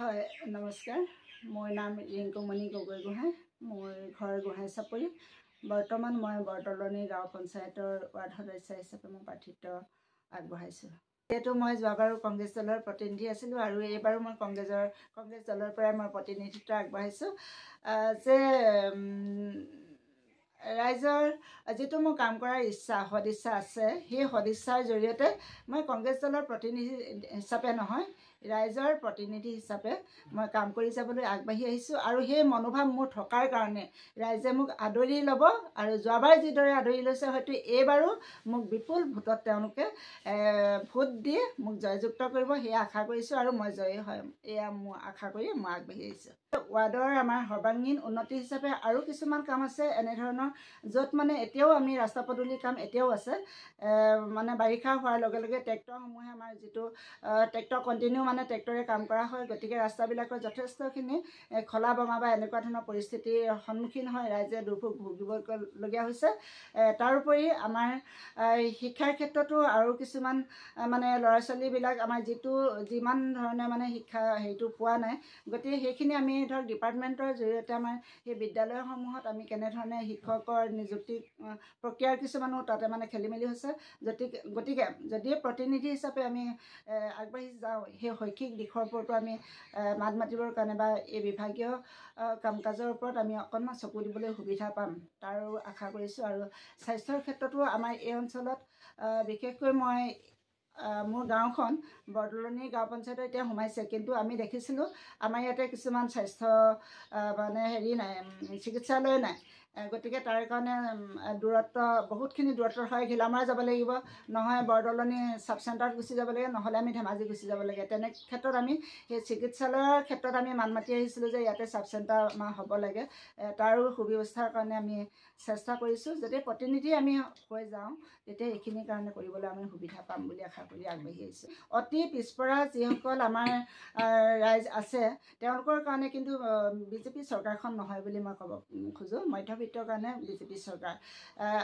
হয় নমস্কাৰ মোৰ নাম ৰিংকুমণি গগৈ গোহাঁই মোৰ ঘৰ গোহাঁই চাপৰি বৰ্তমান মই বৰদলনি গাঁও পঞ্চায়তৰ ৱাৰ্ড সদস্য হিচাপে মই প্ৰাৰ্থিত্ব আগবঢ়াইছোঁ যেহেতু মই যোৱাবাৰো কংগ্ৰেছ দলৰ প্ৰতিনিধি আছিলোঁ আৰু এইবাৰো মই কংগ্ৰেছ দলৰ পৰাই মই প্ৰতিনিধিত্ব আগবঢ়াইছোঁ যে ৰাইজৰ যিটো মোৰ কাম কৰাৰ সদিচ্ছা আছে সেই সদিচ্ছাৰ জৰিয়তে মই কংগ্ৰেছ দলৰ প্ৰতিনিধি হিচাপে নহয় ৰাইজৰ প্ৰতিনিধি হিচাপে মই কাম কৰি যাবলৈ আগবাঢ়ি আহিছোঁ আৰু সেই মনোভাৱ মোৰ থকাৰ কাৰণে ৰাইজে মোক আদৰি ল'ব আৰু যোৱাবাৰ যিদৰে আদৰি লৈছে হয়তো এইবাৰো মোক বিপুল ভোটত তেওঁলোকে ভোট দি মোক জয়যুক্ত কৰিব সেয়া আশা কৰিছোঁ আৰু মই জয়ী হয় এয়া মোৰ আশা কৰি মই আগবাঢ়ি আহিছোঁ ৱাৰ্ডৰ আমাৰ সৰ্বাংগীন উন্নতি হিচাপে আৰু কিছুমান কাম আছে এনেধৰণৰ য'ত মানে এতিয়াও আমি ৰাস্তা পদূলি কাম এতিয়াও আছে মানে বাৰিষা হোৱাৰ লগে লগে ট্ৰেক্টৰসমূহে আমাৰ যিটো ট্ৰেক্টৰ কণ্টিনিউ মানে ট্ৰেক্টৰে কাম কৰা হয় গতিকে ৰাস্তাবিলাকৰ যথেষ্টখিনি খলা বমা বা এনেকুৱা ধৰণৰ পৰিস্থিতিৰ সন্মুখীন হয় ৰাইজে দুৰ্ভোগ ভুগিবলগীয়া হৈছে তাৰোপৰি আমাৰ শিক্ষাৰ ক্ষেত্ৰতো আৰু কিছুমান মানে ল'ৰা ছোৱালীবিলাক আমাৰ যিমান ধৰণে মানে শিক্ষা হেৰিটো পোৱা নাই গতিকে সেইখিনি আমি ধৰক ডিপাৰ্টমেণ্টৰ জৰিয়তে আমাৰ সেই বিদ্যালয়সমূহত আমি কেনেধৰণে শিক্ষকৰ নিযুক্তি প্ৰক্ৰিয়াৰ কিছুমানো তাতে মানে খেলি মেলি হৈছে গতিকে যদি প্ৰতিনিধি হিচাপে আমি আগবাঢ়ি যাওঁ সেই শৈক্ষিক দিশৰ ওপৰতো আমি মাত মাতিবৰ কাৰণে বা এই বিভাগীয় কাম কাজৰ ওপৰত আমি অকণমান চকু দিবলৈ সুবিধা পাম তাৰো আশা কৰিছোঁ আৰু স্বাস্থ্যৰ ক্ষেত্ৰতো আমাৰ এই অঞ্চলত বিশেষকৈ মই মোৰ গাঁওখন বৰদলনি গাঁও পঞ্চায়তৰ এতিয়া সোমাইছে কিন্তু আমি দেখিছিলোঁ আমাৰ ইয়াতে কিছুমান স্বাস্থ্য মানে হেৰি নাই চিকিৎসালয় নাই গতিকে তাৰ কাৰণে বহুতখিনি দূৰত্ব হয় ঘিলামৰা যাব লাগিব নহয় বৰদলনি চাব চেণ্টাৰত গুচি যাব লাগে নহ'লে আমি ধেমাজি গুচি যাব লাগে তেনে ক্ষেত্ৰত আমি সেই চিকিৎসালয়ৰ ক্ষেত্ৰত আমি মাত মাতি আহিছিলোঁ যে ইয়াতে চাব চেণ্টাৰ আমাৰ হ'ব লাগে তাৰো সুব্যৱস্থাৰ কাৰণে আমি চেষ্টা কৰিছোঁ যদি প্ৰতিনিধি আমি হৈ যাওঁ তেতিয়া এইখিনিৰ কাৰণে কৰিবলৈ আমি সুবিধা পাম বুলি আশা কৰি আগবাঢ়ি আহিছোঁ অতি পিছপৰা যিসকল আমাৰ ৰাইজ আছে তেওঁলোকৰ কাৰণে কিন্তু বিজেপি চৰকাৰখন নহয় বুলি মই ক'ব খোজোঁ মধ্যবিত্তৰ কাৰণে বিজেপি চৰকাৰ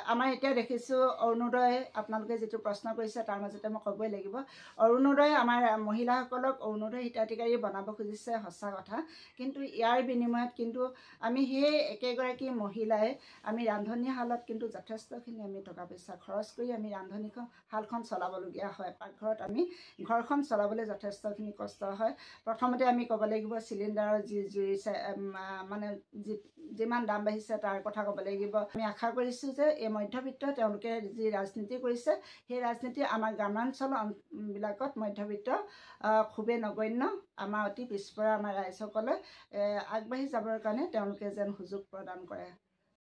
আমাৰ এতিয়া দেখিছোঁ অৰুণোদয় আপোনালোকে যিটো প্ৰশ্ন কৰিছে তাৰ মাজতে মই ক'বই লাগিব অৰুণোদয় আমাৰ মহিলাসকলক অৰুণোদয় হিতাধিকাৰী বনাব খুজিছে সঁচা কথা কিন্তু ইয়াৰ বিনিময়ত কিন্তু আমি সেই একেগৰাকী মহিলাই আমি ৰান্ধনীশালত কিন্তু যথেষ্টখিনি আমি টকা পইচা খৰচ কৰি আমি ৰান্ধনীশালখন চলাবলগীয়া হয় পাকঘৰত আমি ঘৰখন চলাবলৈ যথেষ্টখিনি কষ্ট হয় প্ৰথমতে আমি ক'ব লাগিব চিলিণ্ডাৰৰ মানে যিমান দাম বাঢ়িছে তাৰ কথা ক'ব লাগিব আমি আশা কৰিছোঁ যে এই মধ্যবিত্ত তেওঁলোকে যি ৰাজনীতি কৰিছে সেই ৰাজনীতি আমাৰ গ্ৰামাঞ্চলবিলাকত মধ্যবিত্ত খুবেই নগণ্য আমাৰ অতি পিছপৰা আমাৰ ৰাইজসকলে আগবাঢ়ি যাবৰ কাৰণে তেওঁলোকে যেন সুযোগ প্ৰদান কৰে